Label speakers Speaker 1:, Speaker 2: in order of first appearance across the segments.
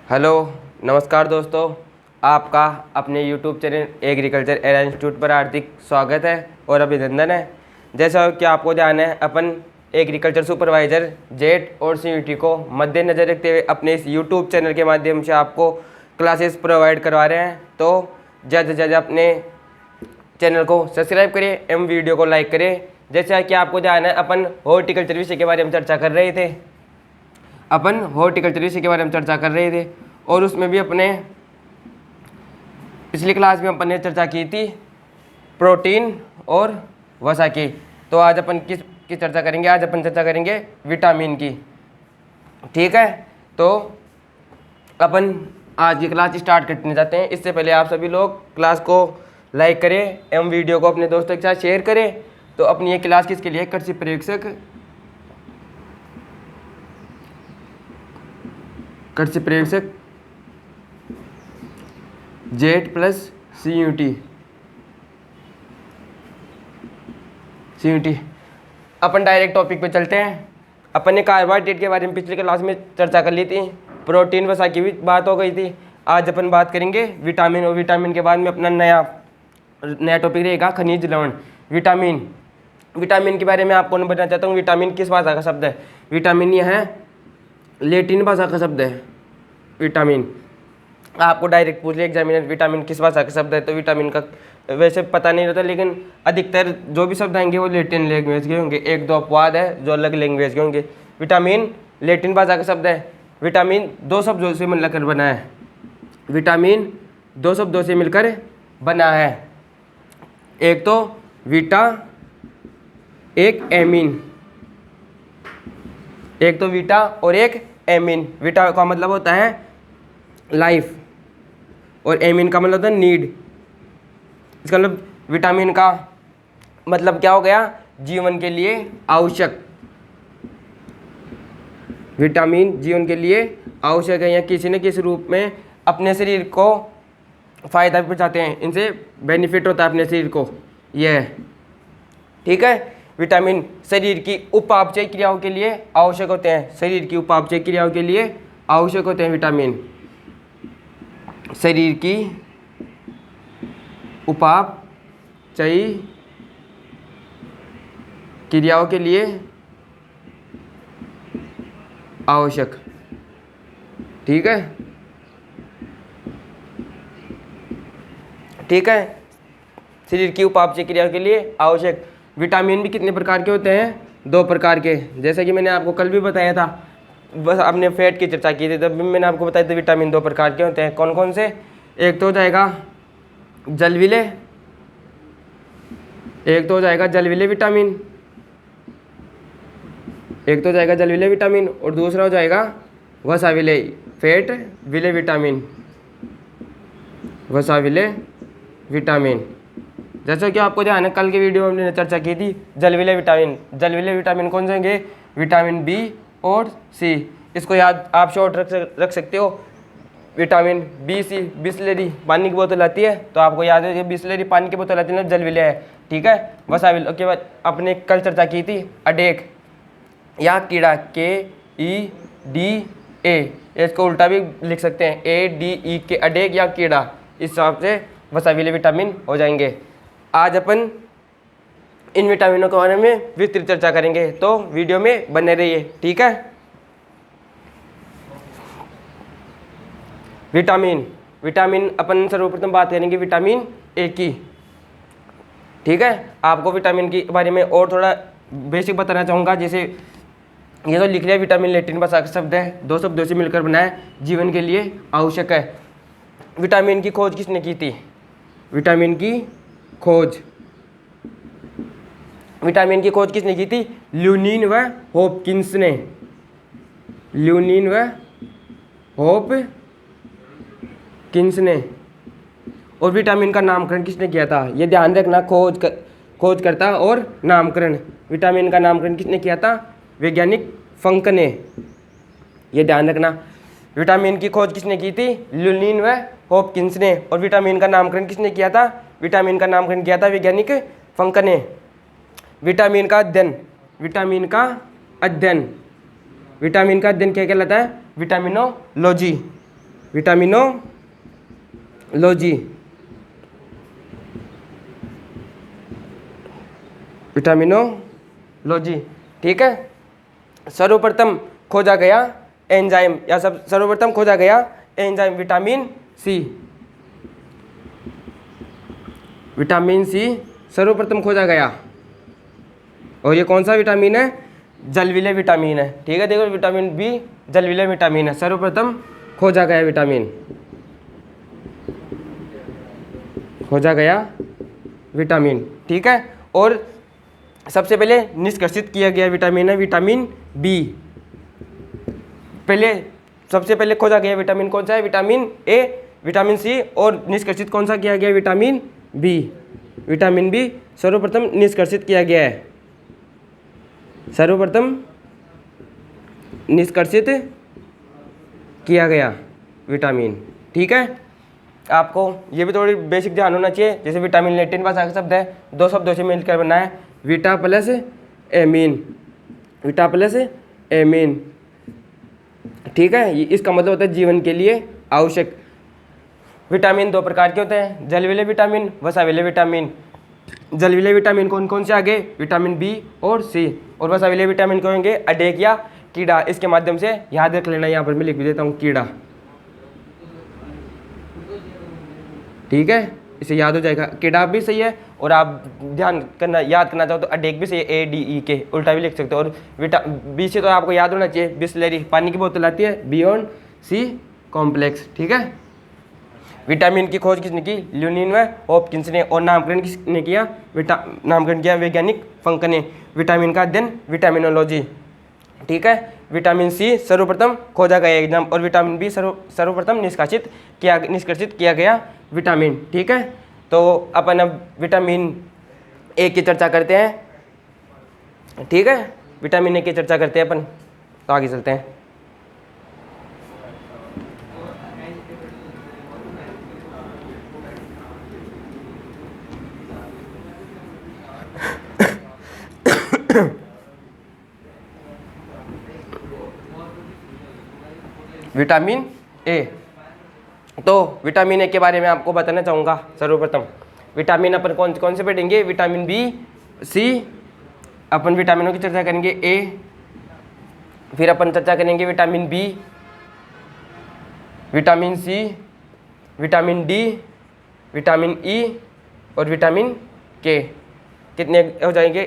Speaker 1: Hello, नमस्कार दोस्तों। आपका अपने YouTube channel agriculture era institute पर हार्दिक स्वागत है और अभिनंदन है। जैसा कि आपको ध्यान है, अपन एग्रीकल्चर सुपरवाइज़र जेट और CUET को मद्देनज़र रखते हुए अपने इस YouTube चैनल के माध्यम से आपको क्लासेस प्रोवाइड करवा रहे हैं। तो ज़्यादा से ज़्यादा अपने चैनल को सब्सक्राइब करें एवं वीडियो को लाइक करें। जैसा कि आपको ध्यान है, अपन हॉर्टिकल्चर विषय के बारे में चर्चा कर रहे थे और उसमें भी अपने पिछली क्लास में अपन ने चर्चा की थी प्रोटीन और वसा की। तो आज अपन किस चर्चा करेंगे? आज अपन चर्चा करेंगे विटामिन की। ठीक है, तो अपन आज की क्लास स्टार्ट करने जाते हैं। इससे पहले आप सभी लोग क्लास को लाइक करें एवं वीडियो को अपने दोस्तों के साथ शेयर करें। तो अपनी ये क्लास किसके लिए? कृषि प्रयोगशक जेट प्लस CUET। अपन डायरेक्ट टॉपिक पे चलते हैं। अपन ने कार्बोहाइड्रेट के बारे में पिछली क्लास में चर्चा कर ली थी, प्रोटीन वसा की भी बात हो गई थी। आज अपन बात करेंगे विटामिन, और विटामिन के बाद में अपना नया टॉपिक रहेगा खनिज लवण। विटामिन के बारे में आपको मैं बताना चाहता हूँ। विटामिन किस भाषा का शब्द है? विटामिन यह है लैटिन भाषा का शब्द है। विटामिन आपको डायरेक्ट पूछ लिया एग्जामिनर विटामिन किस भाषा का शब्द है, तो विटामिन का वैसे पता नहीं रहता, लेकिन अधिकतर जो भी शब्द आएंगे वो लैटिन लैंग्वेज के होंगे। एक दो अपवाद है जो अलग लैंग्वेज के होंगे। विटामिन लैटिन भाषा का शब्द है। विटामिन दो शब्दों से मिलकर बना है। विटामिन दो शब्दों से मिलकर बना है। एक तो वीटा, एक एमीन। एक तो वीटा और एक एमीन। वीटा का मतलब होता है लाइफ और एमीन का मतलब होता है नीड। इसका मतलब विटामिन का मतलब क्या हो गया? जीवन के लिए आवश्यक। विटामिन जीवन के लिए आवश्यक है या किसी न किसी रूप में अपने शरीर को फायदा पहुंचाते हैं। इनसे बेनिफिट होता है अपने शरीर को। यह ठीक है। विटामिन शरीर की उपापचय क्रियाओं के लिए आवश्यक होते हैं। शरीर की उपापचय क्रियाओं के लिए आवश्यक होते हैं विटामिन। शरीर की उपापचय क्रियाओं के लिए आवश्यक। ठीक है, ठीक है। शरीर की उपापचय क्रियाओं के लिए आवश्यक। विटामिन भी कितने प्रकार के होते हैं? दो प्रकार के। जैसे कि मैंने आपको कल भी बताया था, बस आपने फैट की चर्चा की थी, तब भी मैंने आपको बताया था विटामिन दो प्रकार के होते हैं। कौन कौन से? एक तो हो जाएगा जलविले, विटामिन, और दूसरा हो जाएगा वसाविले, फैट विले विटामिन। जैसा कि आपको ध्यान है, कल के वीडियो में हमने चर्चा की थी जलविले विटामिन कौन से होंगे? विटामिन बी और सी। इसको याद आप शॉर्ट रख सकते हो। विटामिन बी सी, बिस्लेरी पानी की बोतल आती है, तो आपको याद है कि बिस्लेरी पानी की बोतल आती है ना, जलविले है। ठीक है। वसाविल के बाद अपने कल चर्चा की थी अडेक या कीड़ा, KEDA। इसको उल्टा भी लिख सकते हैं, ADE, अडेक या कीड़ा। इस हिसाब से वसाविले विटामिन हो जाएंगे। आज अपन इन विटामिनों के बारे में विस्तृत चर्चा करेंगे, तो वीडियो में बने रहिए। ठीक है। विटामिन अपन सर्वप्रथम बात करेंगे विटामिन ए की। ठीक है। आपको विटामिन के बारे में और थोड़ा बेसिक बताना चाहूँगा। जैसे ये तो लिख लिया, विटामिन लैटिन भाषा का शब्द है, दो शब्दों से मिलकर बना है, जीवन के लिए आवश्यक है। विटामिन की खोज किसने की थी? विटामिन की खोज किसने की थी? ल्यूनीन व हॉपकिंस ने। और विटामिन का नामकरण किसने किया था? ये ध्यान रखना, खोजकर्ता और नामकरण। विटामिन का नामकरण किसने किया था? वैज्ञानिक फंक ने। ये ध्यान रखना। विटामिन की खोज किसने की थी? ल्यूनीन व हॉपकिंस ने। और विटामिन का नामकरण किसने किया था? विटामिन का नामकरण किया था वैज्ञानिक फंक ने। विटामिन का अध्ययन क्या कहलाता है? विटामिनोलॉजी। विटामिनोलॉजी, विटामिनोलॉजी, ठीक है। सर्वप्रथम खोजा गया एंजाइम, या सब सर्वप्रथम खोजा गया enzyme vitamin C, vitamin C सर्वप्रथम खोजा गया। और ये कौन सा विटामिन है? जलविले विटामिन है, ठीक है। देखो विटामिन बी जलविले विटामिन है, सर्वप्रथम खोजा गया विटामिन, खोजा गया विटामिन, ठीक है। और सबसे पहले निष्कर्षित किया गया विटामिन है विटामिन बी। पहले सबसे पहले खोजा गया विटामिन कौन सा है? विटामिन ए, विटामिन सी, और निष्कर्षित कौन सा किया गया? विटामिन बी, विटामिन बी सर्वप्रथम निष्कर्षित किया गया है, सर्वप्रथम निष्कर्षित किया गया विटामिन, ठीक है। आपको ये भी थोड़ी बेसिक ध्यान होना चाहिए, जैसे विटामिन लैटिन भाषा का शब्द है, दो शब्दों से मिलकर बना है, विटा प्लस एमीन, विटा प्लस एमीन, ठीक है। इसका मतलब होता है जीवन के लिए आवश्यक। विटामिन दो प्रकार के होते हैं, जलविले विटामिन, वसाविले विटामिन। जलविले विटामिन कौन कौन से आगे? विटामिन बी और सी। और वसाविले विटामिन कौन होंगे? अडेक या कीड़ा। इसके माध्यम से याद रख लेना, यहाँ पर मैं लिख भी देता हूँ कीड़ा, ठीक है, इसे याद हो जाएगा। कीड़ा भी सही है, और आप ध्यान करना याद करना चाहो तो अडेक भी सही है, ADEK उल्टा भी लिख सकते हो। और बी से तो आपको याद होना चाहिए, बिस्लरी पानी की बोतल आती है, बियॉन्ड सी कॉम्प्लेक्स, ठीक है। विटामिन की खोज किसने की? ल्यूनिन व हॉपकिंस ने। और नामकरण किसने किया? नामकरण किया वैज्ञानिक फंक ने। विटामिन का अध्ययन विटामिनोलॉजी, ठीक है। विटामिन सी सर्वप्रथम खोजा गया एग्जाम, और विटामिन बी सर्वप्रथम निष्कर्षित किया गया विटामिन, ठीक है। तो अपन अब विटामिन ए की चर्चा करते हैं, ठीक है। विटामिन ए की चर्चा करते हैं अपन, तो आगे चलते हैं। विटामिन ए, तो विटामिन ए के बारे में आपको बताना चाहूँगा। सर्वप्रथम विटामिन अपन कौन कौन से पढ़ेंगे? विटामिन बी, सी, अपन विटामिनों की चर्चा करेंगे ए, फिर अपन चर्चा करेंगे vitamin B, vitamin C, vitamin D, vitamin E और विटामिन के। कितने हो जाएंगे?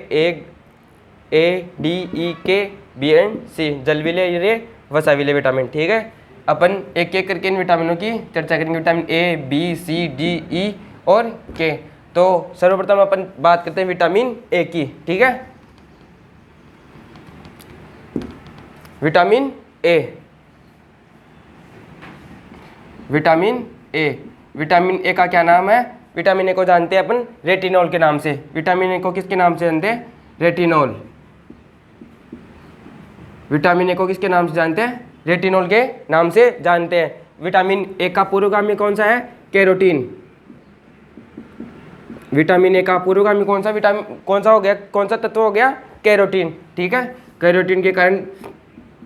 Speaker 1: ADEK बी एंड सी, जलविले वसाविले विटामिन, ठीक है। अपन एक एक करके इन विटामिनों की चर्चा करेंगे, vitamin A, B, C, D, E और के। तो सर्वप्रथम अपन बात करते हैं विटामिन ए की, ठीक है। Vitamin A, vitamin A, vitamin A का क्या नाम है? विटामिन ए को जानते हैं अपन रेटिनॉल के नाम से। विटामिन ए को किसके नाम से जानते हैं? रेटिनॉल। विटामिन ए को किसके नाम से जानते हैं? रेटिनॉल के नाम से जानते हैं। विटामिन ए का पूर्वगामी कौन सा है? कैरोटीन। विटामिन ए का पूर्वगामी कौन सा विटामिन कौन सा हो गया? कौन सा तत्व हो गया? कैरोटीन, ठीक है। कैरोटीन के कारण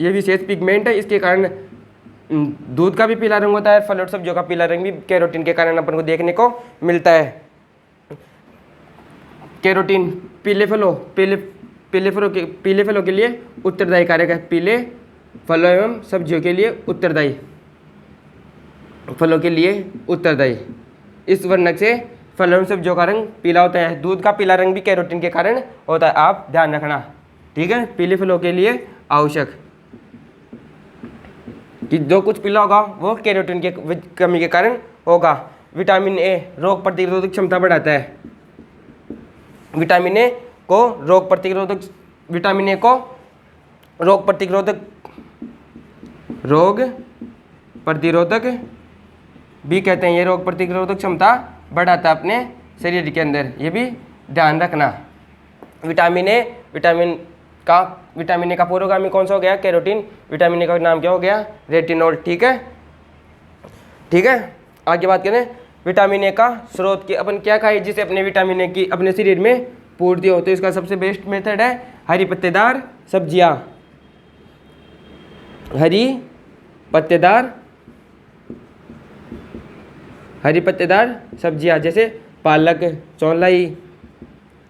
Speaker 1: ये विशेष पिगमेंट है, इसके कारण दूध का भी पीला रंग होता है, फल और सब्जियों का पीला रंग भी कैरोटीन के कारण अपन को देखने को मिलता है। कैरोटीन पीले फलों के लिए उत्तरदायी कारक है। पीले फलों एवं सब्जियों के लिए उत्तरदायी, फलों के लिए उत्तरदायी। इस वर्णक से फलों एवं सब्जियों का रंग पीला होता है। दूध का पीला रंग भी कैरोटीन के कारण होता है, आप ध्यान रखना, ठीक है। पीले फलों के लिए आवश्यक कि जो कुछ पीला होगा वो कैरोटीन की कमी के कारण होगा। विटामिन ए रोग प्रतिरोधक क्षमता बढ़ाता है। विटामिन ए को रोग प्रतिरोधक भी कहते हैं। ये रोग प्रतिरोधक क्षमता बढ़ाता है अपने शरीर के अंदर, ये भी ध्यान रखना। विटामिन ए का पूर्वगामी कौन सा हो गया? कैरोटीन। विटामिन ए का नाम क्या हो गया? रेटिनॉल, ठीक है, ठीक है। आगे बात करें विटामिन ए का स्रोत की, अपन क्या खाए जिसे अपने विटामिन ए की अपने शरीर में पूर्ति हो। तो इसका सबसे बेस्ट मेथड है हरी पत्तेदार सब्जियां, हरी पत्तेदार हरी पत्तेदार सब्जियां जैसे पालक, चौलाई,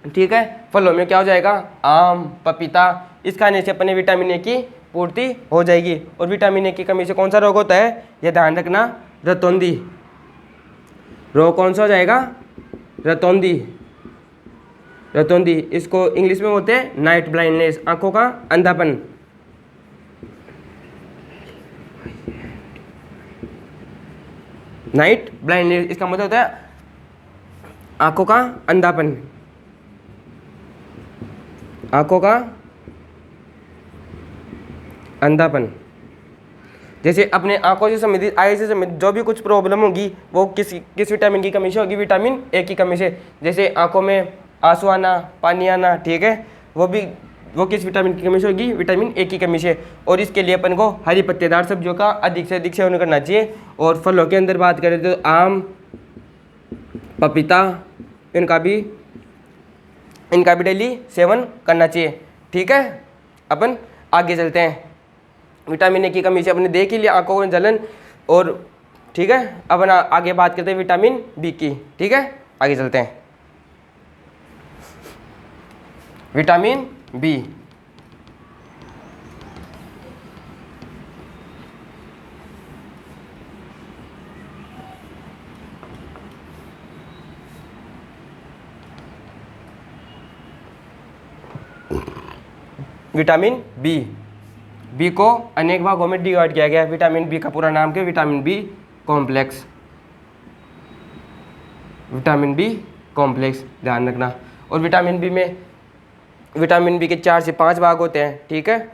Speaker 1: ठीक है। फलों में क्या हो जाएगा, आम, पपीता। इस खाने से अपने विटामिन ए की पूर्ति हो जाएगी। और विटामिन ए की कमी से कौन सा रोग होता है, यह ध्यान रखना, रतौंधी रोग कौन सा हो जाएगा, रतौंधी। रतौंधी इसको इंग्लिश में बोलते हैं नाइट ब्लाइंडनेस, आंखों का अंधापन। नाइट ब्लाइंडनेस इसका मतलब होता है आंखों का अंधापन, आंखों का अंधापन। जैसे अपने आंखों से संबंधित, आई से संबंधित जो भी कुछ प्रॉब्लम होगी वो किस विटामिन की कमी से होगी, विटामिन ए की कमी से। जैसे आंखों में आंसू आना, पानी आना, ठीक है, वो किस विटामिन की कमी से होगी, विटामिन ए की कमी से। और इसके लिए अपन को हरी पत्तेदार सब्जियों का अधिक से अधिक सेवन करना चाहिए। और फलों के अंदर बात करें तो आम, पपीता, इनका भी डेली सेवन करना चाहिए, ठीक है। अपन आगे चलते हैं। विटामिन ए की कमी से अपने देख ही लिया आंखों में जलन, और ठीक है। अपन आगे बात करते हैं विटामिन बी की, ठीक है। आगे चलते हैं। Vitamin B, vitamin B, B को अनेक भागों में डिवाइड किया गया है। विटामिन बी का पूरा नाम क्या है, vitamin B complex, vitamin B complex, ध्यान रखना। और विटामिन बी के 4 से 5 भाग होते हैं, ठीक है।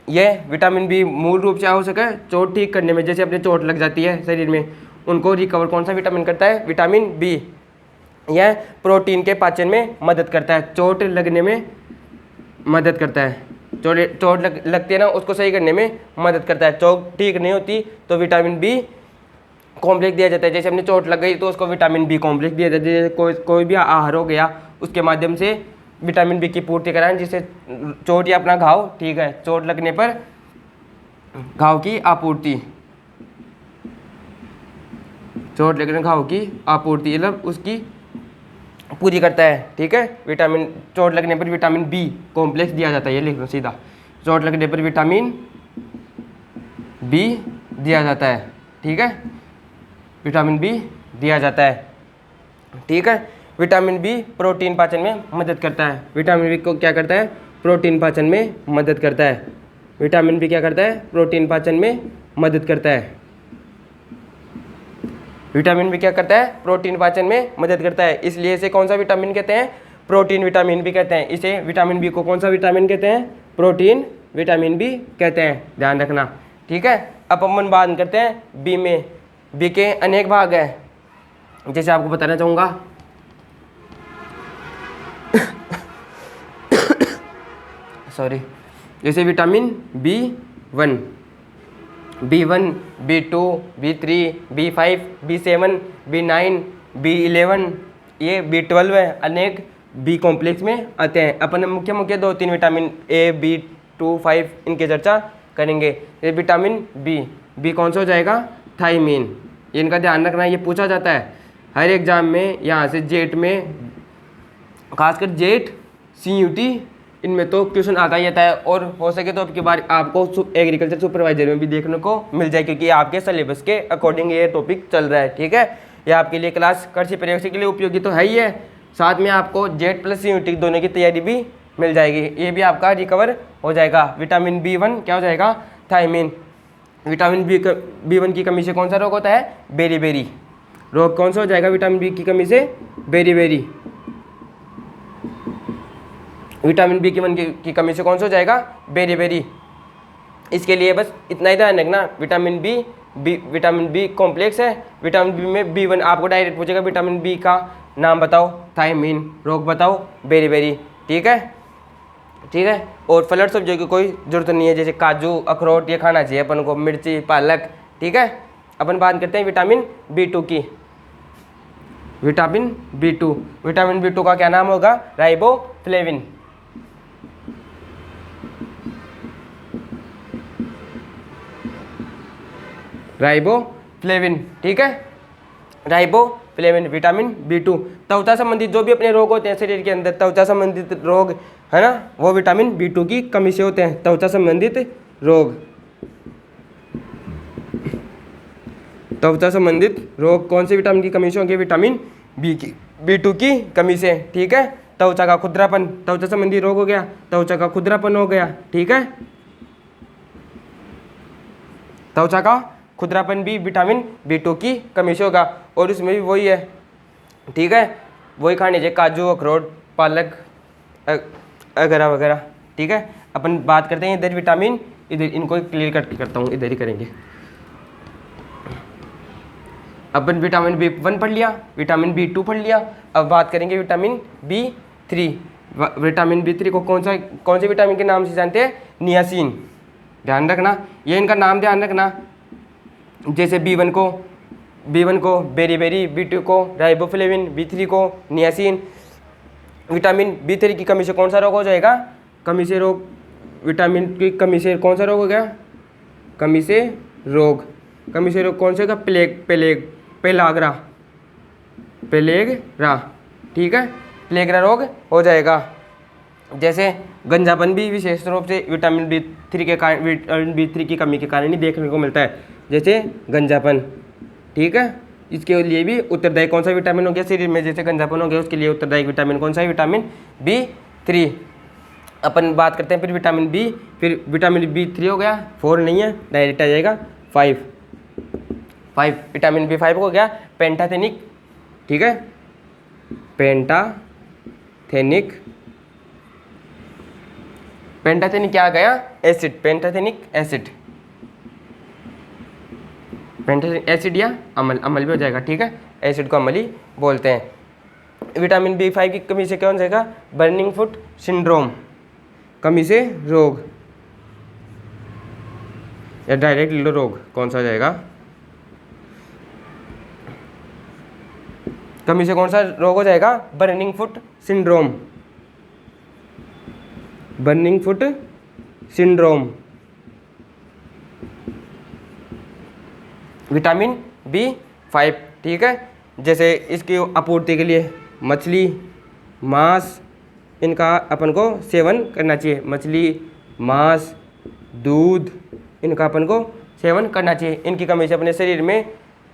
Speaker 1: यह विटामिन बी मूल रूप से हो सके चोट ठीक करने में, जैसे अपने चोट लग जाती है शरीर में, उनको रिकवर कौन सा विटामिन करता है, विटामिन बी। यह प्रोटीन के पाचन में मदद करता है, चोट लगने में मदद करता है, चोट लगती है ना, उसको सही करने में मदद करता है। चोट ठीक नहीं होती तो विटामिन बी कॉम्प्लेक्स दिया जाता है। जैसे अपनी चोट लग गई तो उसको विटामिन बी कॉम्प्लेक्स दिया जाता है। जैसे कोई भी आहार हो गया, उसके माध्यम से विटामिन बी की पूर्ति कराएं, जिससे चोट या अपना घाव ठीक है, चोट लगने पर घाव की आपूर्ति, चोट लगने घाव की आपूर्ति मतलब उसकी पूरी करता है, ठीक है। विटामिन, चोट लगने पर विटामिन बी कॉम्प्लेक्स दिया जाता है, ये लिख लो सीधा, चोट लगने पर विटामिन बी दिया जाता है, ठीक है, विटामिन बी दिया जाता है, ठीक है। विटामिन बी प्रोटीन पाचन में मदद करता है। विटामिन बी को क्या करता है, प्रोटीन पाचन में मदद करता है। विटामिन बी क्या करता है, प्रोटीन पाचन में मदद करता है। विटामिन बी क्या करता है, प्रोटीन पाचन में मदद करता है। इसलिए इसे कौन सा विटामिन कहते हैं, प्रोटीन विटामिन भी कहते हैं। इसे विटामिन बी को कौन सा विटामिन कहते हैं, प्रोटीन विटामिन बी कहते हैं, ध्यान रखना, ठीक है। अब अपन बात करते हैं बी में। बी के अनेक भाग हैं, जैसे आपको बताना चाहूँगा सॉरी, जैसे vitamin B1, B1, B2, B3, B5, B7, B9, B11, ये B12 है, अनेक बी कॉम्प्लेक्स में आते हैं। अपन मुख्य 2-3 विटामिन A, B2, 5 इनकी चर्चा करेंगे। ये विटामिन बी कौन सा हो जाएगा, थायमीन। इनका ध्यान रखना, ये पूछा जाता है हर एग्जाम में, यहाँ से जेट में, खासकर जेट, CUT, इनमें तो क्वेश्चन आता ही आता है। और हो सके तो अब की बार आपको एग्रीकल्चर सुपरवाइजर में भी देखने को मिल जाए, क्योंकि आपके सिलेबस के अकॉर्डिंग ये टॉपिक चल रहा है, ठीक है। ये आपके लिए क्लास कृषि प्रयोगशाला के लिए उपयोगी तो है ही है, साथ में आपको जेट प्लस CUT दोनों की तैयारी भी मिल जाएगी, ये भी आपका रिकवर हो जाएगा। विटामिन B1 क्या हो जाएगा, थायमीन। विटामिन B1 की कमी से कौन सा रोग होता है, बेरी रोग कौन सा हो जाएगा, विटामिन बी की कमी से बेरी। विटामिन B1 की कमी से कौन सा हो जाएगा, बेरी। इसके लिए बस इतना ही ध्यान रखना, विटामिन बी कॉम्प्लेक्स है। विटामिन बी में B1 आपको डायरेक्ट पूछेगा, विटामिन बी का नाम बताओ, थायमीन, रोग बताओ, बेरी, ठीक है। और फल और सब्जियों की कोई जरूरत नहीं है, जैसे काजू, अखरोट, ये खाना चाहिए अपन को, मिर्ची, पालक, ठीक है। अपन बात करते हैं विटामिन B2 की। विटामिन B2 का क्या नाम होगा, राइबोफ्लेविन। राइबोफ्लेविन, ठीक है। Riboflavin, vitamin B2। त्वचा संबंधित जो भी अपने रोग होते हैं शरीर के अंदर, त्वचा संबंधित रोग है ना, वो विटामिन B2 की कमी से होते हैं। त्वचा संबंधित रोग, त्वचा संबंधित रोग कौन से विटामिन की कमी से होंगे? विटामिन B2 की कमी से, ठीक है। त्वचा का खुरदरापन, त्वचा संबंधी रोग हो गया, त्वचा का खुरदरापन हो गया, ठीक है। त्वचा का खुरदरापन भी विटामिन B2 की कमी से होगा, और उसमें भी वही है, ठीक है, वही खाने चाहिए, काजू, अखरोट, पालक वगैरह वगैरह, ठीक है। अपन बात करते हैं इधर विटामिन, इधर इनको क्लियर कट करता हूँ, इधर ही करेंगे। अपन विटामिन B1 पढ़ लिया, विटामिन B2 पढ़ लिया, अब बात करेंगे विटामिन B3। विटामिन B3 को कौन से विटामिन के नाम से जानते हैं? नियासिन, ध्यान रखना, ये इनका नाम ध्यान रखना। जैसे B1 को बेरी, B2 को राइबोफ्लेविन, B3 को नियासिन। विटामिन B3 की कमी से कौन सा रोग हो जाएगा? विटामिन की कमी से कौन सा रोग हो गया? कमी से रोग कौन सा होगा? पेलेग्रा, ठीक है, पेलेग्रा रोग हो जाएगा। जैसे गंजापन भी विशेष रूप से विटामिन B3 की कमी के कारण ही देखने को मिलता है, जैसे गंजापन, ठीक है। इसके लिए भी उत्तरदायी कौन सा विटामिन हो गया शरीर में? जैसे गंजापन हो गया, उसके लिए उत्तरदायी विटामिन कौन सा है? Vitamin B3। अपन बात करते हैं फिर विटामिन B, फिर विटामिन B3 हो गया, 4 नहीं है, डायरेक्ट आ जाएगा 5। विटामिन B5 हो गया पेंटाथेनिक, ठीक है, पेंटाथेनिक क्या आ गया? एसिड, पेंटाथेनिक एसिड या अम्ल भी हो जाएगा, ठीक है, एसिड को अम्ल ही बोलते हैं। विटामिन B5 की कमी से क्या हो जाएगा? बर्निंग फुट सिंड्रोम, कमी से रोग, या डायरेक्ट लो रोग कौन सा हो जाएगा? कमी से कौन सा रोग हो जाएगा? Burning foot syndrome. Vitamin B5, ठीक है। जैसे इसकी आपूर्ति के लिए मछली, मांस, इनका अपन को सेवन करना चाहिए। मछली, मांस, दूध, इनका अपन को सेवन करना चाहिए। इनकी कमी से अपने शरीर में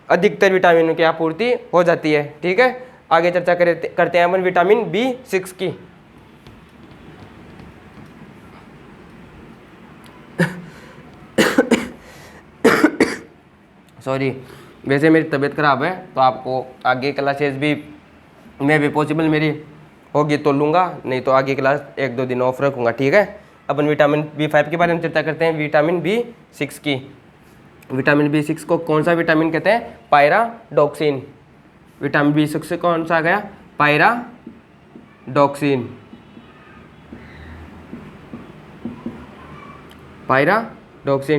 Speaker 1: अधिकतर विटामिनों की आपूर्ति हो जाती है, ठीक है। आगे चर्चा करते हैं अपन विटामिन B6 की। सॉरी, वैसे मेरी तबीयत ख़राब है, तो आपको आगे क्लासेस भी मैं भी पॉसिबल मेरी होगी तो लूँगा, नहीं तो आगे क्लास 1-2 दिन ऑफ रखूँगा, ठीक है। अपन विटामिन B5 के बारे में चर्चा करते हैं, विटामिन B6 की। विटामिन B6 को कौन सा विटामिन कहते हैं? पायराडॉक्सिन। विटामिन B6 से कौन सा आ गया? पायराडॉक्सिन,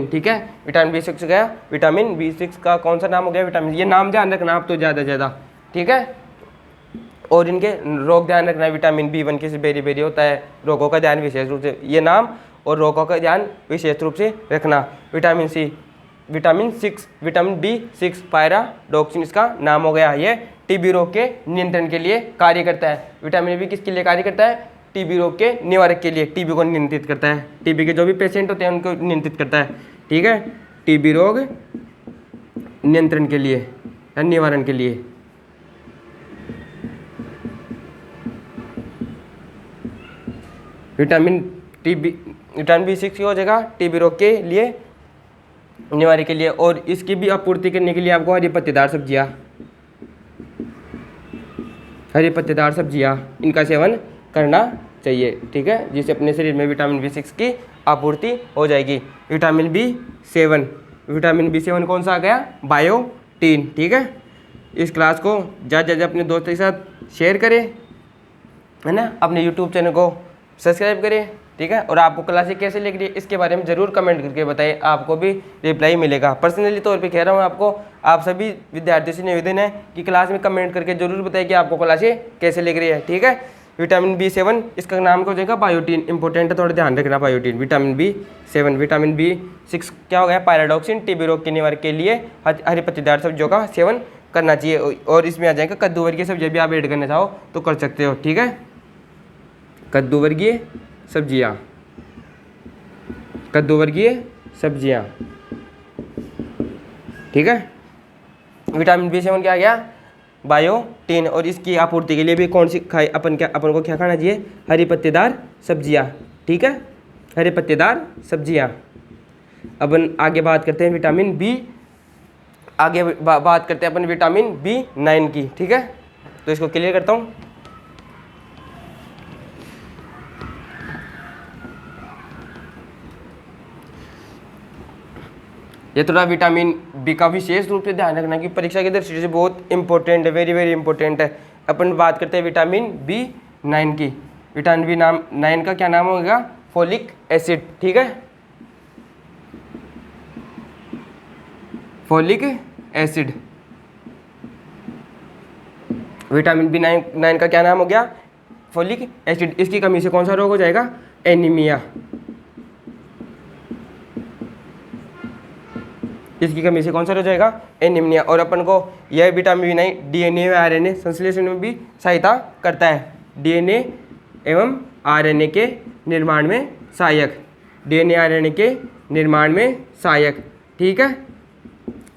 Speaker 1: ठीक है। विटामिन B6 गया। विटामिन B6 का कौन सा नाम हो गया? विटामिन, ये नाम ध्यान रखना आप तो ज़्यादा, ठीक है। और इनके रोग ध्यान रखना है। विटामिन B1 किस बेरी होता है, रोगों का ध्यान विशेष रूप से, ये नाम और रोगों का ध्यान विशेष रूप से रखना। विटामिन B6 पायराडॉक्सिन इसका नाम हो गया। ये टीबी रोग के नियंत्रण के लिए कार्य करता है। विटामिन B किसके लिए कार्य करता है? टीबी रोग के निवारक के लिए, टीबी को नियंत्रित करता है। टीबी के जो भी पेशेंट होते हैं उनको नियंत्रित करता है, ठीक है, टीबी रोग नियंत्रण के लिए या निवारण के लिए। विटामिन B6 हो जाएगा टीबी रोग के लिए, निवारण के लिए। और इसकी भी आपूर्ति करने के लिए आपको हरी पत्तेदार सब्जियाँ इनका सेवन करना चाहिए, ठीक है, जिससे अपने शरीर में विटामिन B6 की आपूर्ति हो जाएगी। विटामिन B7 कौन सा आ गया? बायोटीन, ठीक है। इस क्लास को ज़्यादा अपने दोस्तों के साथ शेयर करें, है ना, अपने YouTube चैनल को सब्सक्राइब करें, ठीक है। और आपको क्लासें कैसे लग रही है इसके बारे में ज़रूर कमेंट करके बताइए, आपको भी रिप्लाई मिलेगा। पर्सनली तौर पे कह रहा हूँ आपको, आप सभी विद्यार्थियों से निवेदन है कि क्लास में कमेंट करके ज़रूर बताइए कि आपको क्लासें कैसे लग रही है, ठीक है। विटामिन B7 इसका नाम क्या हो जाएगा? बायोटीन, इंपॉर्टेंट है, थोड़ा ध्यान रखना biotin. Vitamin B7, vitamin B6 क्या हो गया? पायराडॉक्सिन, टीबी रोग के निवारण के लिए हरी पत्तेदार सब्जियों का सेवन करना चाहिए। और इसमें आ जाएगा कद्दू वर्गीय सब्जियाँ भी आप ऐड करना चाहो तो कर सकते हो, ठीक है। कद्दू वर्गीय सब्जियाँ, कद्दू वर्गीय सब्जियाँ, ठीक है। विटामिन B7 क्या आ गया, बायोटिन। और इसकी आपूर्ति के लिए भी कौन सी खाई अपन को क्या खाना चाहिए, हरी पत्तेदार सब्जियाँ, ठीक है, हरी पत्तेदार सब्जियाँ। अपन आगे बात करते हैं विटामिन बी, आगे बात करते हैं अपन विटामिन B9 की, ठीक है। तो इसको क्लियर करता हूँ। ये थोड़ा विटामिन बी का विशेष रूप से ध्यान रखना कि परीक्षा की दृष्टि से बहुत इंपॉर्टेंट है, वेरी वेरी इंपॉर्टेंट है। अपन बात करते हैं विटामिन B9 की। विटामिन B9 का क्या नाम होगा, फोलिक एसिड, ठीक है, फोलिक एसिड। विटामिन B9 का क्या नाम हो गया, फोलिक एसिड। इसकी कमी से कौन सा रोग हो जाएगा, एनीमिया। इसकी कमी से कौन सा हो जाएगा, एनीमिया। और अपन को यह विटामिन B9 DNA व RNA संश्लेषण में भी सहायता करता है, DNA एवं RNA के निर्माण में सहायक, DNA RNA के निर्माण में सहायक, ठीक है।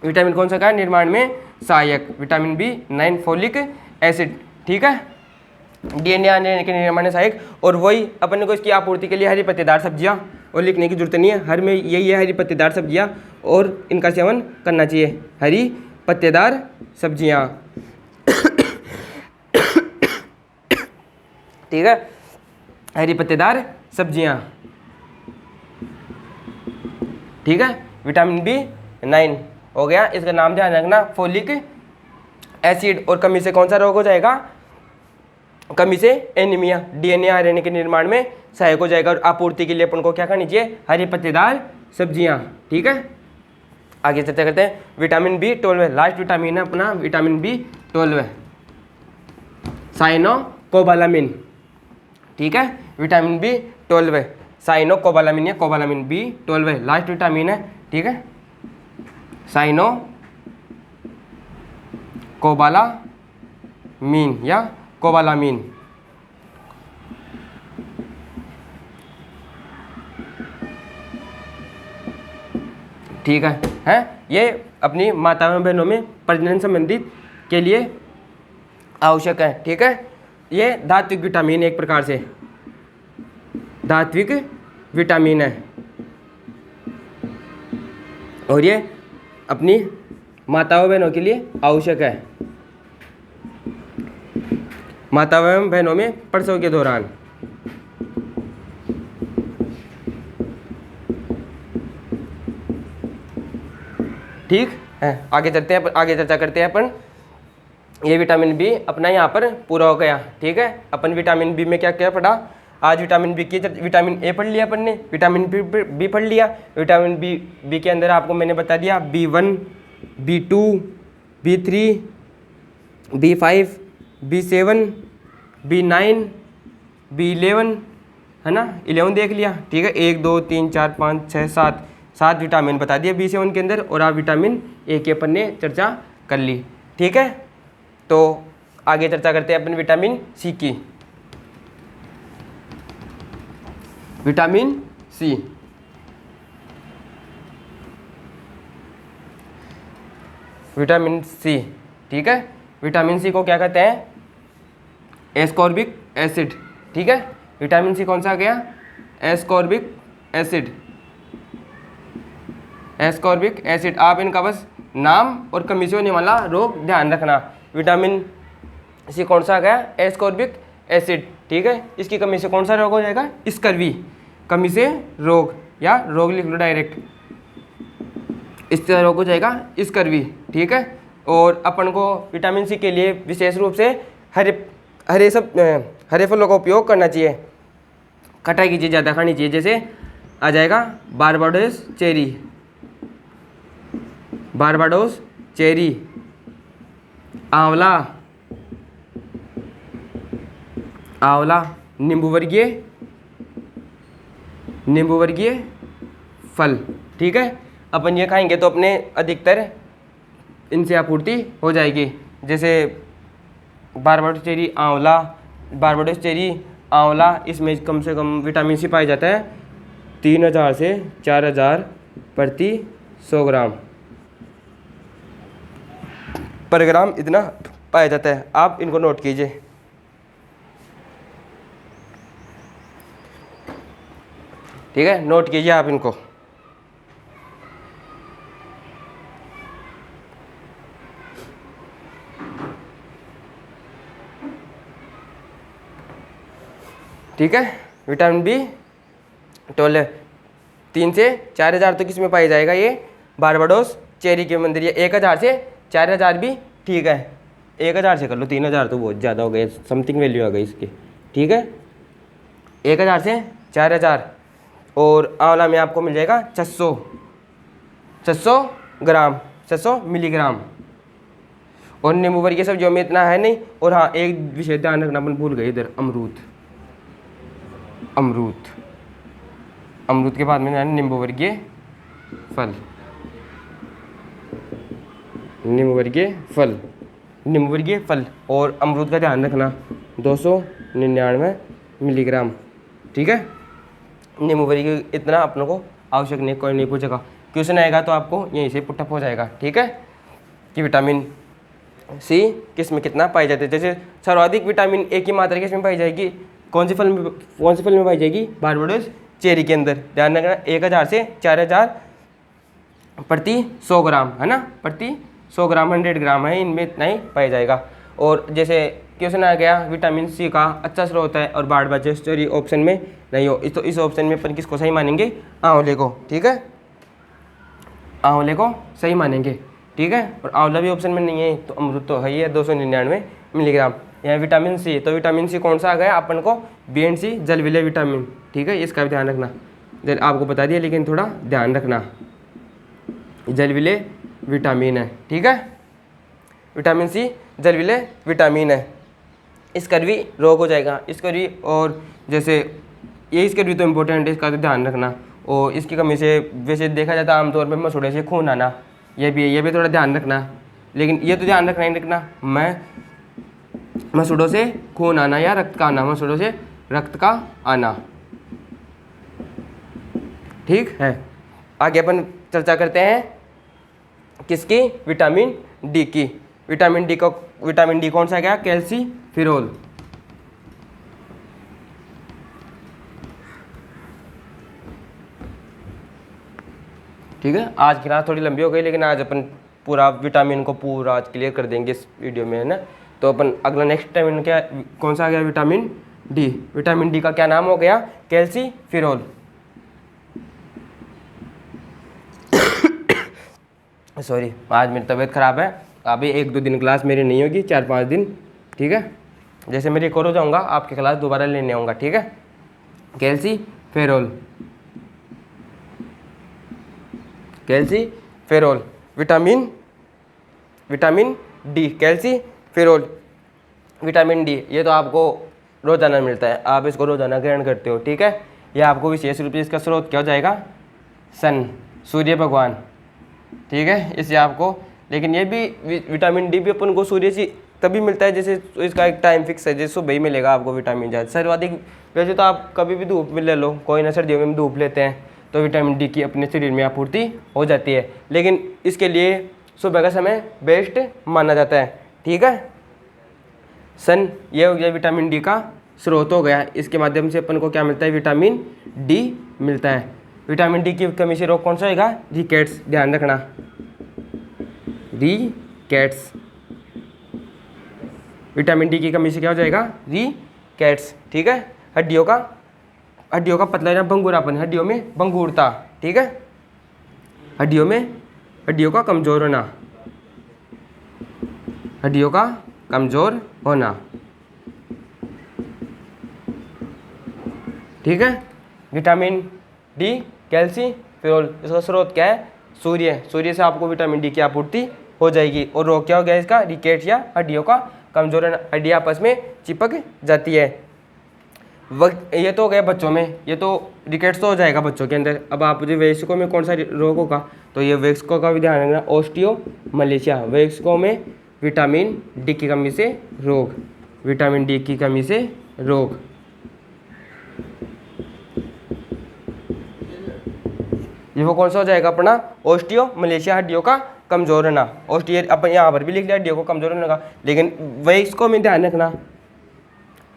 Speaker 1: विटामिन कौन सा का है, निर्माण में सहायक, विटामिन B9 फोलिक एसिड, ठीक है, DNA RNA के निर्माण में सहायक। और वही अपन को इसकी आपूर्ति के लिए हरी पत्तेदार सब्जियां, और लिखने की जरूरत नहीं है, हर में यही है हरी पत्तेदार सब्जियां, और इनका सेवन करना चाहिए, हरी पत्तेदार सब्जियां, ठीक है, हरी पत्तेदार सब्जियां, ठीक है। विटामिन B9 हो गया, इसका नाम ध्यान रखना, फोलिक एसिड। और कमी से कौन सा रोग हो जाएगा, कमी से एनीमिया, DNA RNA के निर्माण में सहायक हो जाएगा। और आपूर्ति के लिए अपन को क्या खानी चाहिए, हरी पत्तेदार सब्जियां, ठीक है। आगे चर्चा करते हैं विटामिन B12, लास्ट विटामिन है अपना विटामिन B12, साइनोकोबालामिन, ठीक है, विटामिन B12 साइनोकोबालामिन या कोबालामिन, B12 लास्ट विटामिन है, ठीक है, साइनोकोबालामिन या कोबालामिन, ठीक है। ये अपनी माताओं बहनों में प्रजनन संबंधित के लिए आवश्यक है, ठीक है। ये धात्विक विटामिन एक प्रकार से धात्विक विटामिन है, और ये अपनी माताओं बहनों के लिए आवश्यक है, माताओं एवं बहनों में प्रसव के दौरान, ठीक है। आगे चलते हैं, आगे चर्चा करते हैं अपन। ये विटामिन बी अपना यहाँ पर पूरा हो गया, ठीक है। अपन विटामिन बी में क्या क्या पढ़ा आज, विटामिन बी की विटामिन ए पढ़ लिया अपन ने, विटामिन बी पढ़ लिया। विटामिन बी के अंदर आपको मैंने बता दिया B1, B2, B3, B5, B7, B9, B11, है ना, 11 देख लिया, ठीक है। 1 2 3 4 5 6 7 विटामिन बता दिए B7 के अंदर, और आप विटामिन ए के अपन ने चर्चा कर ली, ठीक है। तो आगे चर्चा करते हैं अपन विटामिन सी की। विटामिन सी, विटामिन सी, ठीक है। विटामिन सी को क्या कहते हैं, एस्कॉर्बिक एसिड, ठीक है। विटामिन सी कौन सा आ गया, एस्कॉर्बिक एसिड, एस्कॉर्बिक एसिड। आप इनका बस नाम और कमी से होने वाला रोग ध्यान रखना। विटामिन सी कौन सा आ गया, एस्कॉर्बिक एसिड, ठीक है। इसकी कमी से कौन सा रोग हो जाएगा, स्कर्वी, कमी से रोग, या रोग लिख लो डायरेक्ट, इससे रोग हो जाएगा स्कर्वी, ठीक है। और अपन को विटामिन सी के लिए विशेष रूप से हरे फलों का उपयोग करना चाहिए, खटाई की चीज़ ज़्यादा खानी चाहिए। जैसे आ जाएगा बारबाडोस चेरी, बारबाडोस चेरी, आंवला, आंवला, नींबू वर्गीय फल, ठीक है। अपन ये खाएंगे तो अपने अधिकतर इनसे आपूर्ति हो जाएगी। जैसे बारबाडोस चेरी, आंवला, बारबाडोस चेरी, आंवला, इसमें कम से कम विटामिन सी पाया जाता है 3000 से 4000 प्रति 100 ग्राम पर ग्राम, इतना पाया जाता है। आप इनको नोट कीजिए। ठीक है, नोट कीजिए आप इनको। ठीक है, विटामिन बी 12 3 से 4000 तो किस में पाया जाएगा, ये बारबाडोस चेरी के अंदर। ये 1000 से 4000 भी ठीक है, 1000 से कर लो, 3000 तो बहुत ज़्यादा हो गए, समथिंग वैल्यू आ गई इसकी। ठीक है, 1000 से 4000। और आंवला में आपको मिल जाएगा 600 ग्राम, 600 मिलीग्राम। और नींबू वर्गीय सब्जियों में इतना है नहीं। और हाँ, एक विषय ध्यान रखना, अपन भूल गए इधर, अमरूद। अमरूद के बाद में है नींबू वर्गीय फल, नींबू वर्गीय फल। और अमरूद का ध्यान रखना 299 मिलीग्राम। ठीक है, नींबू वर्गीय इतना अपनों को आवश्यक नहीं, कोई नहीं पूछेगा, क्वेश्चन आएगा तो आपको यहीं से पुटअप हो जाएगा। ठीक है, कि विटामिन सी किस में कितना पाई जाती है। जैसे सर्वाधिक विटामिन ए की मात्रा किस में पाई जाएगी, कौन से फल में पाई जाएगी, बारबाडोस चेरी के अंदर। ध्यान रखना 1000 से 4000 प्रति 100 ग्राम, है ना, प्रति 100 ग्राम, 100 ग्राम है, इनमें इतना ही पाया जाएगा। और जैसे क्वेश्चन आ गया विटामिन सी का अच्छा स्रोत है और बारबाडोस चेरी ऑप्शन में नहीं हो, तो इस ऑप्शन में अपन किसको सही मानेंगे, आंवले को। ठीक है, आंवले को सही मानेंगे। ठीक है, और आंवला भी ऑप्शन में नहीं है तो अमरूद तो है ही है 299 मिलीग्राम। यहाँ विटामिन सी, तो विटामिन सी कौन सा आ गया अपन को, बी एंड सी, जल विलय विटामिन। ठीक है, इसका भी ध्यान रखना, आपको बता दिया लेकिन थोड़ा ध्यान रखना, जल विलय विटामिन है। ठीक है, विटामिन सी जल विलय विटामिन है। इसका भी रोग हो जाएगा, इसका भी। और जैसे ये इसका भी तो इम्पोर्टेंट है, इसका तो ध्यान रखना। और इसकी कमी से वैसे देखा जाता है आमतौर पर मसूड़े से खून आना, ये भी थोड़ा ध्यान रखना। लेकिन ये तो ध्यान रखना ही रखना, मसूड़ों से खून आना या रक्त का आना, मसूड़ों से रक्त का आना। ठीक है, आगे अपन चर्चा करते हैं किसकी, विटामिन डी की। विटामिन डी कौन सा गया, कैल्सीफेरॉल। ठीक है, आज की क्लास थोड़ी लंबी हो गई, लेकिन आज अपन पूरा विटामिन को पूरा आज क्लियर कर देंगे इस वीडियो में, है ना। तो अपन अगला नेक्स्ट टाइम क्या कौन सा आ गया, विटामिन डी। विटामिन डी का क्या नाम हो गया, कैल्सीफेरॉल। सॉरी, आज मेरी तबीयत ख़राब है, अभी 1-2 दिन क्लास मेरी नहीं होगी, 4-5 दिन। ठीक है, जैसे मैं रिकवर हो जाऊँगा आपकी क्लास दोबारा लेने आऊँगा। ठीक है, calciferol, vitamin D, calciferol, vitamin D. ये तो आपको रोज़ाना मिलता है, आप इसको रोज़ाना ग्रहण करते हो। ठीक है, यह आपको विशेष रूप से इसका स्रोत क्या हो जाएगा, सन, सूर्य भगवान। ठीक है, इससे आपको, लेकिन ये भी विटामिन डी भी अपन को सूर्य से तभी मिलता है जैसे इसका एक टाइम फिक्स है, जैसे सुबह ही मिलेगा आपको विटामिन डी। सर्वाधिक वैसे तो आप कभी भी धूप में ले लो, कोई ना सर्दियों में धूप लेते हैं तो विटामिन डी की अपने शरीर में आपूर्ति हो जाती है, लेकिन इसके लिए सुबह का समय बेस्ट माना जाता है। ठीक है, सन ये हो गया विटामिन डी का स्रोत हो गया, इसके माध्यम से अपन को क्या मिलता है, विटामिन डी मिलता है। विटामिन डी की कमी से रोग कौन सा होगा, रिकेट्स। ध्यान रखना, रिकेट्स, विटामिन डी की कमी से क्या हो जाएगा, रिकेट्स। ठीक है, हड्डियों का पतला ना भंगूरापन, हड्डियों में भंगूरता। ठीक है, हड्डियों का कमजोर होना, हड्डियों का कमजोर होना। ठीक है, विटामिन डी, कैल्सीफेरॉल, इसका स्रोत क्या है, सूर्य से आपको विटामिन डी की आपूर्ति हो जाएगी। और रोग क्या हो गया इसका, रिकेट्स या हड्डियों का कमजोर होना, हड्डियाँ आपस में चिपक जाती है। ये तो हो गया बच्चों में, ये तो रिकेट्स तो हो जाएगा बच्चों के अंदर। अब आप जो वयस्कों में कौन सा रोग होगा, तो ये वयस्कों का भी ध्यान रखना, ऑस्टियो मलेशिया, वयस्कों में विटामिन डी की कमी से रोग, विटामिन डी की कमी से रोग। ये वो कौन सा हो जाएगा अपना, ऑस्टियो मलेशिया, हड्डियों का कमजोर होना। ऑस्टियो अपन यहाँ पर भी लिख लिया हड्डियों को कमजोर होने का, लेकिन वयस्कों में ध्यान रखना,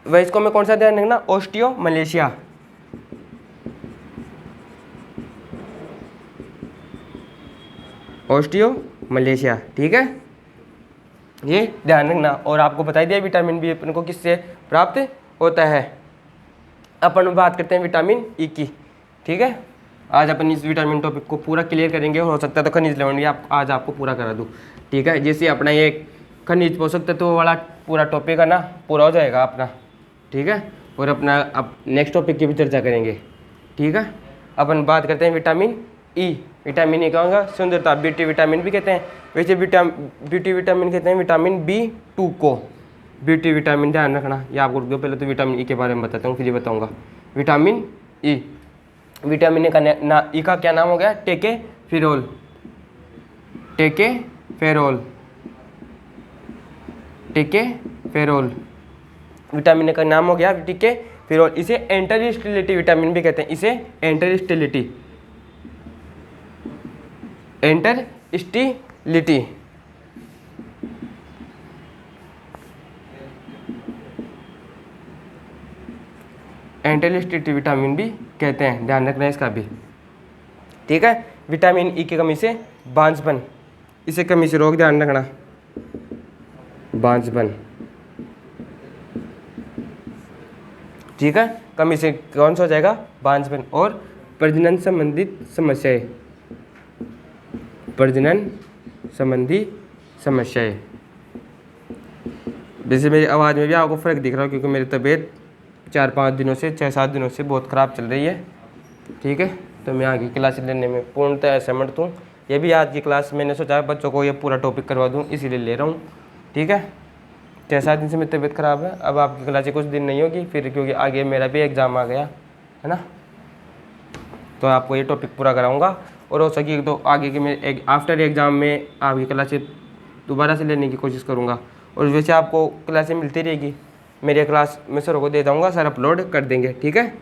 Speaker 1: वयस्कों में कौन सा ध्यान रखना, ऑस्टियो मलेशिया। ऑस्टियो मलेशिया, ठीक है, ये ध्यान रखना। और आपको बता दिया विटामिन बी अपन को किससे प्राप्त होता है। अपन बात करते हैं विटामिन ई की, ठीक है। आज अपन इस विटामिन टॉपिक को पूरा क्लियर करेंगे, हो सकता है तो खनिज लवण भी आज आपको पूरा करा दूँ, ठीक है। जैसे अपना ये खनिज पोषक तत्व वाला पूरा टॉपिक है ना, पूरा हो जाएगा अपना, ठीक है। और अपना अब नेक्स्ट टॉपिक की भी चर्चा करेंगे, ठीक है। अपन बात करते हैं विटामिन ई। विटामिन ई कहूँगा सुंदरता, ब्यूटी विटामिन भी कहते हैं। वैसे ब्यूटी विटामिन कहते हैं विटामिन B2 को, ब्यूटी विटामिन ध्यान रखना। ये आपको पहले तो विटामिन ई के बारे में बताता हूँ, फिर ये बताऊँगा विटामिन ई। विटामिन ई का ई का क्या नाम हो गया, टेकेफिरोल, टेकेफेरोल, टेकेफेरोल। विटामिन ए का नाम हो गया टेकेफिरोल। इसे एंटरस्टिलिटी विटामिन भी कहते हैं, इसे एंटरस्टिलिटी, एंटरस्टिलिटी, एंटरस्टिलिटी विटामिन भी कहते हैं, ध्यान रखना है इसका भी, ठीक है। विटामिन ई की कमी से बांझपन, इसे कमी से रोग, ध्यान रखना, बांझपन, ठीक है। कमी से कौन सा हो जाएगा, बांझपन। और प्रजनन संबंधित समस्याएं, प्रजनन संबंधी समस्याएं। जैसे मेरी आवाज़ में भी आपको फ़र्क दिख रहा है, क्योंकि मेरी तबीयत 4-5 दिनों से 6-7 दिनों से बहुत ख़राब चल रही है, ठीक है। तो मैं आगे क्लास लेने में पूर्णतः असमर्थ हूँ। ये भी आज की क्लास मैंने सोचा बच्चों को ये पूरा टॉपिक करवा दूँ, इसीलिए ले रहा हूँ, ठीक है। 6-7 दिन से मेरी तबीयत ख़राब है। अब आपकी क्लासें कुछ दिन नहीं होगी फिर, क्योंकि आगे मेरा भी एग्ज़ाम आ गया है ना, तो आपको ये टॉपिक पूरा कराऊंगा। और हो सके तो आगे के मैं आफ्टर एग्ज़ाम में आपकी क्लासें दोबारा से लेने की कोशिश करूँगा। और वैसे आपको क्लासें मिलती रहेगी, मेरे क्लास में सर को दे जाऊँगा, सर अपलोड कर देंगे, ठीक है।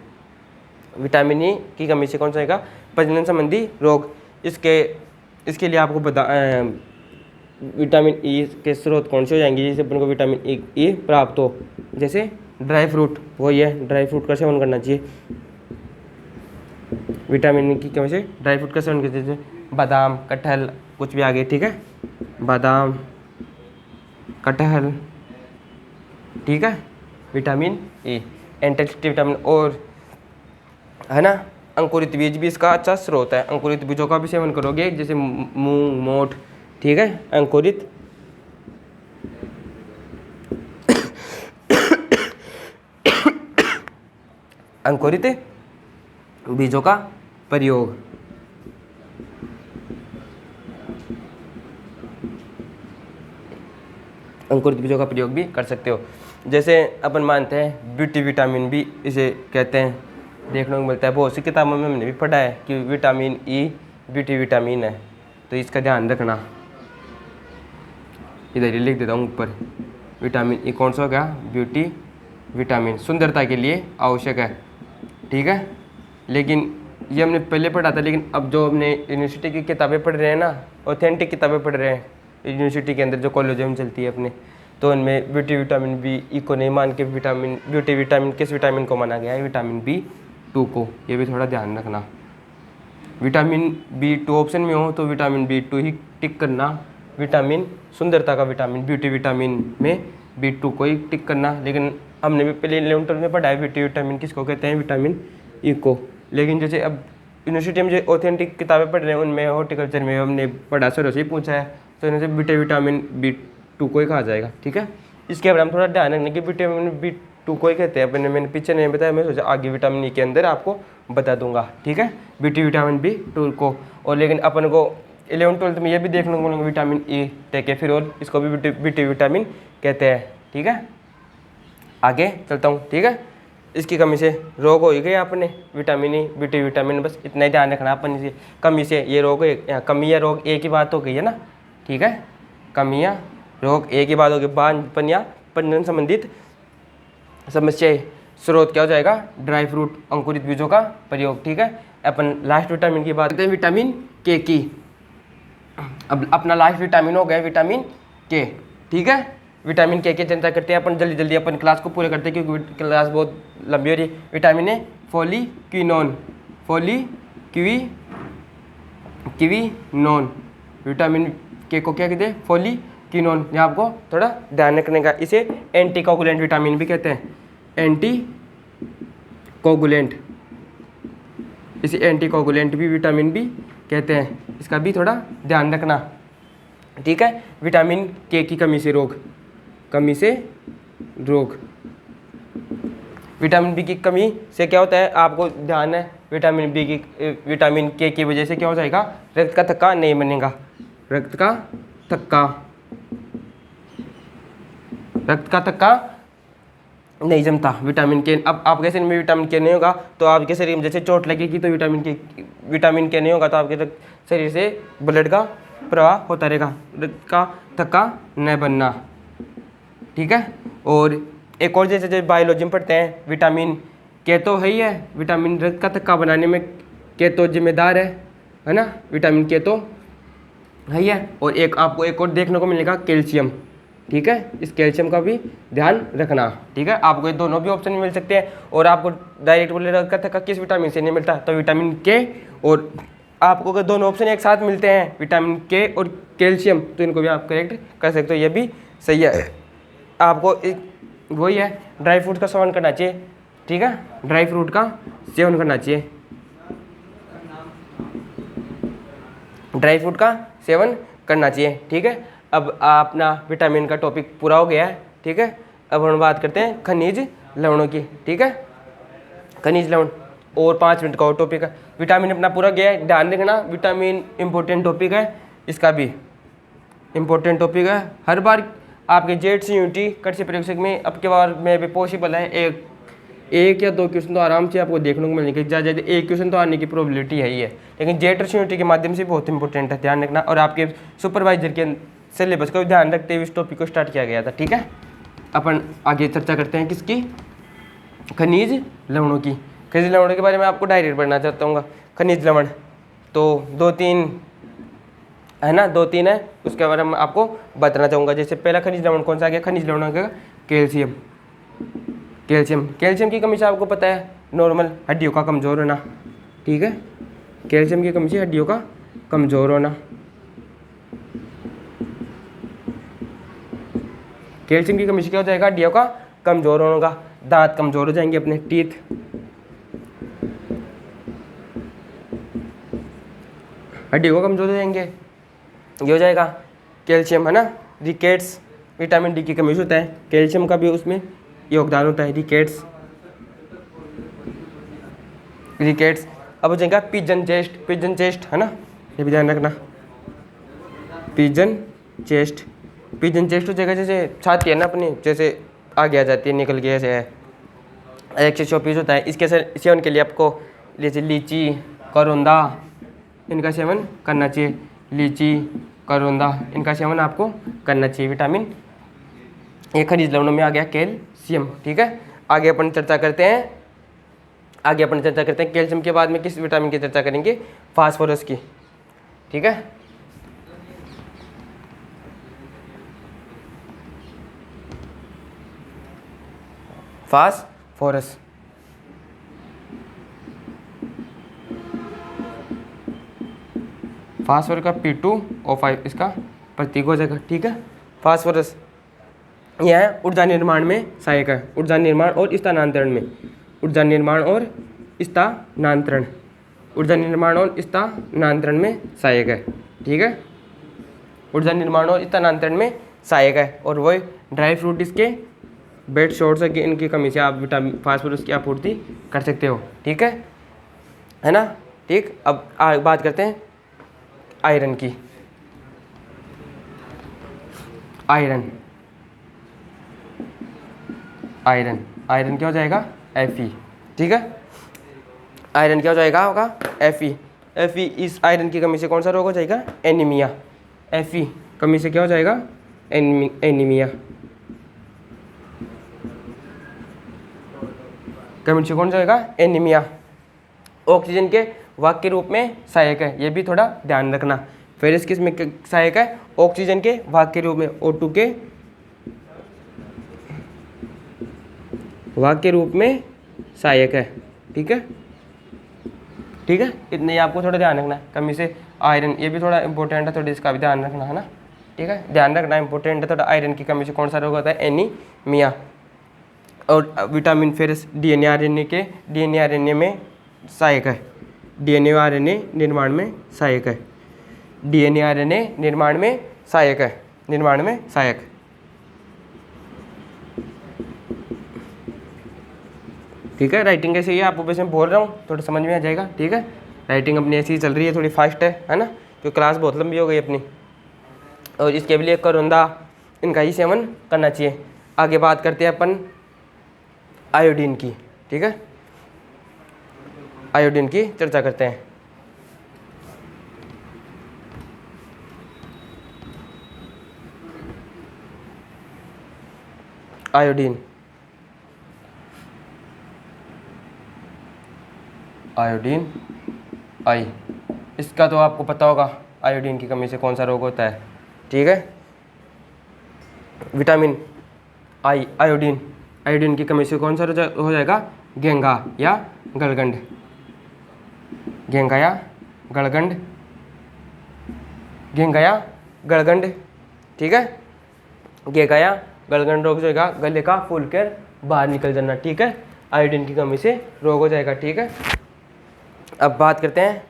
Speaker 1: विटामिन ई की कमी से कौन सा आएगा, प्रजनन संबंधी रोग। इसके लिए आपको बता विटामिन ई के स्रोत कौन से हो जाएंगे, जिससे अपन को विटामिन ई प्राप्त हो। जैसे ड्राई फ्रूट, वो ये ड्राई फ्रूट का सेवन करना चाहिए। विटामिन ई की कमी से ड्राई फ्रूट का सेवन करते हैं, बादाम, कटहल, कुछ भी आगे, ठीक है। बादाम, कटहल, ठीक है। विटामिन ई एंटीऑक्सीडेंट विटामिन, और है ना, अंकुरित बीज भी इसका अच्छा स्रोत है। अंकुरित बीजों का भी सेवन करोगे, जैसे मूंग, मोठ, ठीक है, अंकुरित अंकुरित बीजों का प्रयोग, अंकुरित बीजों का प्रयोग भी कर सकते हो। जैसे अपन मानते हैं ब्यूटी विटामिन भी इसे कहते हैं, देखने को मिलता है बहुत सी किताबों में, हमने भी पढ़ा है कि विटामिन ई ब्यूटी विटामिन है, तो इसका ध्यान रखना। इधर ही लिख देता हूँ ऊपर, विटामिन ई कौन सा हो गया, ब्यूटी विटामिन, सुंदरता के लिए आवश्यक है, ठीक है। लेकिन ये हमने पहले पढ़ा था, लेकिन अब जो हमने यूनिवर्सिटी की किताबें पढ़ रहे हैं ना, ऑथेंटिक किताबें पढ़ रहे हैं यूनिवर्सिटी के अंदर जो कॉलेज में चलती है अपने, तो उनमें ब्यूटी विटामिन बी ई को नहीं मान के ब्यूटी विटामिन किस विटामिन को माना गया है, विटामिन B2 को। ये भी थोड़ा ध्यान रखना। विटामिन B2 ऑप्शन में हो तो विटामिन B2 ही टिक करना। विटामिन सुंदरता का विटामिन ब्यूटी विटामिन में B2 को ही टिक करना। लेकिन हमने भी पहले 11 में पढ़ा है ब्यूटी विटामिन किसको कहते हैं, विटामिन ई को। लेकिन जैसे अब यूनिवर्सिटी में जो ऑथेंटिक किताबें पढ़ रहे हैं उनमें हॉर्टिकल्चर में हमने पढ़ा, सर से ही पूछा है, तो इनसे ब्यूटी विटामिन B2 को ही कहा जाएगा, ठीक है। इसके बारे में थोड़ा ध्यान रखने की विटामिन B2 को ही कहते हैं। मैंने पीछे नहीं बताया, मैं सोचा आगे विटामिन ई के अंदर आपको बता दूंगा, ठीक है, ब्यूटी विटामिन B2 को। और लेकिन अपन को 11th-12th में ये भी देखने को मिलेगा विटामिन ई टेकेफिरोल, इसको भी ब्यूटी विटामिन कहते हैं, ठीक है। आगे चलता हूँ, ठीक है। इसकी कमी से रोग हो ही गया अपने, विटामिन ई बी2 विटामिन, बस इतना ही ध्यान रखना अपन, इसे कमी से ये रोग कमी या रोग एक ही बात हो गई है ना, ठीक है। कमी या रोग एक ही बात होगी, बांझपन या प्रजनन संबंधित समस्याएं। स्रोत क्या हो जाएगा, ड्राई फ्रूट अंकुरित बीजों का प्रयोग, ठीक है। अपन लास्ट विटामिन की बात करते हैं, विटामिन के की। अब अपना लास्ट विटामिन हो गया विटामिन के, ठीक है। विटामिन के की चिंता करते हैं अपन, जल्दी जल्दी अपन क्लास को पूरे करते हैं क्योंकि क्लास बहुत लंबी हो रही है। विटामिन ए फोलिक्विनोन, फोलिक्विनोन, विटामिन के को क्या कहते हैं, फोलिक्विनोन। यहाँ आपको थोड़ा ध्यान रखने का, इसे एंटीकोगुलेंट विटामिन भी कहते हैं, एंटीकोगुलेंट, इसे एंटीकोगुलेंट भी विटामिन भी कहते हैं, इसका भी थोड़ा ध्यान रखना, ठीक है। विटामिन के की कमी से रोग, कमी से रोग। विटामिन बी की कमी से क्या होता है, आपको ध्यान है, विटामिन बी की विटामिन के की वजह से क्या हो जाएगा, रक्त का थक्का नहीं बनेगा, रक्त का थक्का, रक्त का थक्का नहीं जमता विटामिन के। अब आपके शरीर में विटामिन के नहीं होगा तो आपके शरीर में जैसे चोट लगेगी तो विटामिन के नहीं होगा तो आपके शरीर से ब्लड का प्रवाह होता रहेगा, रक्त का थक्का न बनना, ठीक है। और एक और जैसे बायोलॉजी में पढ़ते हैं, विटामिन के तो है ही है, विटामिन रक्त का थक्का बनाने में के तो जिम्मेदार है ना, विटामिन के तो है ही है। और एक आपको एक और देखने को मिलेगा, कैल्शियम, ठीक है। इस कैल्शियम का भी ध्यान रखना, ठीक है। आपको ये दोनों भी ऑप्शन मिल सकते हैं और आपको डायरेक्ट बोले रक्त का थक्का किस विटामिन से नहीं मिलता, तो विटामिन के। और आपको अगर दोनों ऑप्शन एक साथ मिलते हैं, विटामिन के और कैल्शियम, तो इनको भी आप करेक्ट कर सकते हो, ये भी सही है। आपको वही है, ड्राई फ्रूट का सेवन करना चाहिए, ठीक है, ड्राई फ्रूट का सेवन करना चाहिए, ड्राई फ्रूट का सेवन करना चाहिए, ठीक है। अब अपना विटामिन का टॉपिक पूरा हो गया है, ठीक है। अब हम बात करते हैं खनिज लवणों की, ठीक है, खनिज लवण। और 5 मिनट का और टॉपिक है, विटामिन अपना पूरा गया है, ध्यान रखना, विटामिन इंपॉर्टेंट टॉपिक है, इसका भी इंपॉर्टेंट टॉपिक है। हर बार आपके जेट सी यूनिटी कट से परीक्षक में अब के बार में भी पॉसिबल है, एक या 2 क्वेश्चन तो आराम से आपको देखने को मिलेंगे, ज़्यादा ज़्यादा 1 क्वेश्चन तो आने की प्रोबेबिलिटी है ही है, लेकिन जेट और यूनिटी के माध्यम से बहुत इंपॉर्टेंट है, ध्यान रखना। और आपके सुपरवाइजर के सिलेबस को ध्यान रखते हुए इस टॉपिक को स्टार्ट किया गया था, ठीक है। अपन आगे चर्चा करते हैं किसकी, खनिज लवणों की। खनिज लवणों के बारे में आपको डायरेक्ट पढ़ना चाहता हूँ। खनिज लवण तो 2-3 है ना, 2-3 है, उसके बारे में आपको बताना चाहूँगा। जैसे पहला खनिज लवण कौन सा आ गया, खनिज लवण का कैल्शियम। कैल्शियम, कैल्शियम की कमी से आपको पता है नॉर्मल हड्डियों का कमज़ोर होना, ठीक है। कैल्शियम की कमी से हड्डियों का कमज़ोर होना, कैल्शियम की कमी से क्या हो जाएगा, हड्डियों का कमज़ोर होगा, दांत कमज़ोर हो जाएंगे अपने, टीथ, हड्डियों का कमज़ोर हो जाएंगे, ये हो जाएगा कैल्शियम, है ना। रिकेट्स, विटामिन डी की कमी से होता है, कैल्शियम का भी उसमें योगदान होता है, रिकेट्स, रिकेट्स। अब हो जाएगा पिजन चेस्ट, पिजन चेस्ट है ना, ये भी ध्यान रखना, पिजन चेस्ट, पिजन चेस्ट हो जाएगा जैसे छाती है ना अपनी, जैसे आगे आ जाती है, निकल के ऐसे है, एक से शोपीस होता है। इसके सेवन के लिए आपको जैसे लीची, करौंदा, इनका सेवन करना चाहिए, लीची, करौंदा, इनका सेवन आपको करना चाहिए। विटामिन ये खनिज लवणों में आ गया कैल्शियम, ठीक है। आगे अपन चर्चा करते हैं, आगे अपन चर्चा करते हैं कैल्शियम के बाद में किस विटामिन की चर्चा करेंगे, फास्फोरस की, ठीक है। फास्फोरस, फास्फोरस का P2O5 इसका प्रतीक हो जाएगा, ठीक है। फास्फोरस यह ऊर्जा निर्माण में सहायक है, ऊर्जा निर्माण और स्थानांतरण में, ऊर्जा निर्माण और स्थानांतरण, ऊर्जा निर्माण और स्थानांतरण में सहायक है, ठीक है। ऊर्जा निर्माण और स्थानांतरण में सहायक है। और वही ड्राई फ्रूट इसके बेड शॉर्ट्स है कि इनकी कमी से आप विटामिन फास्फोरस की आपूर्ति कर सकते हो, ठीक है ना, ठीक। अब बात करते हैं आयरन की। आयरन, आयरन, आयरन क्या हो जाएगा, Fe, ठीक है। आयरन क्या हो जाएगा, होगा Fe। Fe इस आयरन की कमी से कौन सा रोग हो जाएगा, एनीमिया। Fe कमी से क्या हो जाएगा, एनीमिया। कमी से कौन सा होगा, एनीमिया। ऑक्सीजन के वाहक के रूप में सहायक है, ये भी थोड़ा ध्यान रखना। फेरस किस में सहायक है, ऑक्सीजन के वाहक के रूप में, O2 के वाहक के रूप में सहायक है, ठीक है, ठीक है। इतने ही आपको थोड़ा ध्यान रखना है। कमी से आयरन, ये भी थोड़ा इंपॉर्टेंट है, थोड़ा इसका भी ध्यान रखना है ना, ठीक है। ध्यान रखना इंपॉर्टेंट है थोड़ा। आयरन की कमी से कौन सा रोग होता है, एनीमिया। और विटामिन फेरस डीएनए आरएनए में सहायक है, डीएनए आरएनए निर्माण में सहायक है, डीएनए आरएनए निर्माण में सहायक है, निर्माण में सहायक। ठीक है। राइटिंग कैसे ही है आपको वैसे मैं बोल रहा हूँ, थोड़ा समझ में आ जाएगा, ठीक है। राइटिंग अपनी ऐसी ही चल रही है, थोड़ी फास्ट है ना, क्योंकि क्लास बहुत लंबी हो गई अपनी। और इसके लिए करुंदा इनका ही सेवन करना चाहिए। आगे बात करते हैं अपन आयोडीन की, ठीक है। आयोडीन की चर्चा करते हैं। आयोडीन, आयोडीन आई, इसका तो आपको पता होगा, आयोडीन की कमी से कौन सा रोग होता है, ठीक है। विटामिन आई, आयोडीन, आयोडीन की कमी से कौन सा हो जाएगा, घेंघा या गलगंड, घेंघा या गलगंड, घेंघा या गलगंड, ठीक है। घेंघा या गलगंड रोग जो होगा, गले का फूलकर बाहर निकल जाना, ठीक है। आयोडीन की कमी से रोग हो जाएगा, ठीक है। अब बात करते हैं,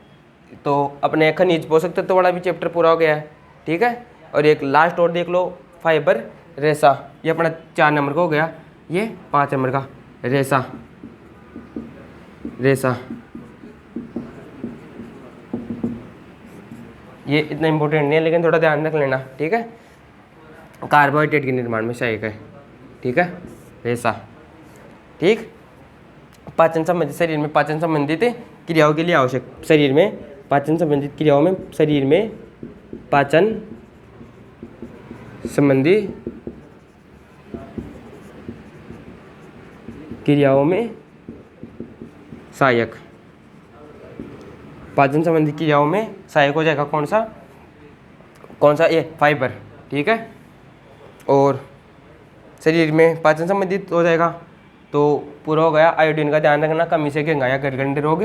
Speaker 1: तो अपने खनिज पोषक तत्व वाला भी चैप्टर पूरा हो गया है, ठीक है। और एक लास्ट और देख लो, फाइबर रेशा, ये अपना 4 नंबर का हो गया, ये 5 नंबर का रेशा, रेशा ये इतना इंपॉर्टेंट नहीं है, लेकिन थोड़ा ध्यान रख लेना, ठीक है। कार्बोहाइड्रेट के निर्माण में सहायक है, ठीक है, रेशा, ठीक। पाचन संबंधित, शरीर में पाचन संबंधित क्रियाओं के लिए आवश्यक, शरीर में पाचन संबंधित क्रियाओं में, शरीर में पाचन संबंधी क्रियाओं में सहायक, पाचन संबंधी क्रियाओं में सहायक हो जाएगा कौन सा, ये फाइबर, ठीक है। और शरीर में पाचन संबंधित हो जाएगा, तो पूरा हो गया। आयोडीन का ध्यान रखना, कमी से घेंघा या गलगंड रोग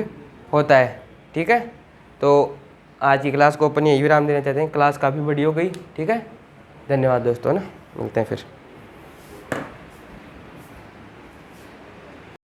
Speaker 1: होता है, ठीक है। तो आज की क्लास को अपन यही विराम देना चाहते हैं, क्लास काफ़ी बड़ी हो गई, ठीक है। धन्यवाद दोस्तों, ना मिलते हैं फिर।